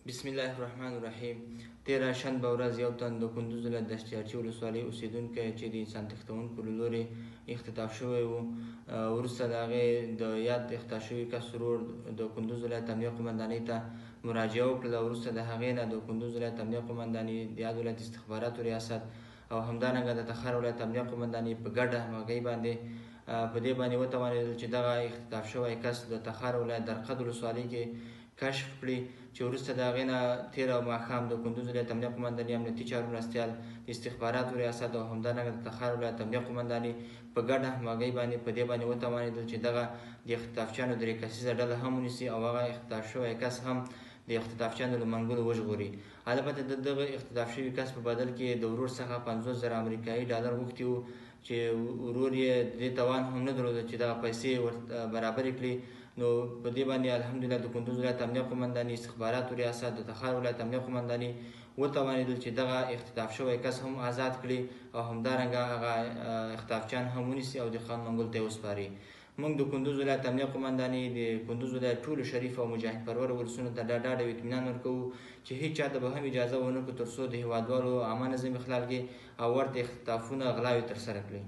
بسم الله الرحمن الرحیم. تیره شنبه ورځ یو تن د کندوز له دشتیارچي ولسوالۍ اوسېدونکی چې د انسان تښتونکو له لورې اختطاف شوی و، وروسته د هغې د یاد اختطاف شوي کس ورور د کندوز ولایت امنیه قمندانۍ ته مراجعه وکړله. وروسته د هغې نه د کندوز ولایت امنیه قمندانۍ، د یاد ولایت استخباراتو ریاست او همدارنګه د تخار ولایت امنیه قمندانۍ په ګډه همغږۍ باندې په دې باندې وتوانېدل چې دغه اختطاف شوی کس د تخار ولایت درقد ولسوالۍ کې کشف کړي، چې وروسته د هغې نه تېره ماښام د کندوز ولایت امنیه قمندانۍ امنیتي چارو مرستیال، د استخباراتو ریاست او همدارنګه د تخار ولایت امنیه قمندانۍ په ګډه همغږۍ باندې په دې باندې وتوانېدل چې دغه د اختطافچیانو 3 کسیزه ډله هم ونیسي او هغه اختطاف شوی کس هم د اختطافچیانو له منګولو وژغوري. البته د دغه اختطاف شوي کس په بدل کې د ورور څخه 50,000 امریکایي ډالر غوښتي وو، چې ورور یې د دې توان هم نه درلوده چې دغه پیسې ورته برابرې کړي. نو په دې باندې الحمدلله د کندوز ولایت امنیه قمندانۍ، استخباراتو ریاست، د تخار ولایت امنیه قمندانۍ وتوانېدل چې دغه اختطاف شوی کس هم آزاد کړي او همدارنګه هغه اختطافچیان هم ونیسي او د قانون منګول ته یې وسپاري. موږ د کندوز ولایت امنیه قمندانۍ د کندوز ولایت ټولو شریف او مجاهد پرور ولسونو ته دا ډاډ او اطمینان ورکوو چې هیڅ چا ته به هم اجازه ونه کړو تر څو د هېوادوالو عامه نظم اخلال کړي او ورته اختطافونه، غلاوې ترسره کړي.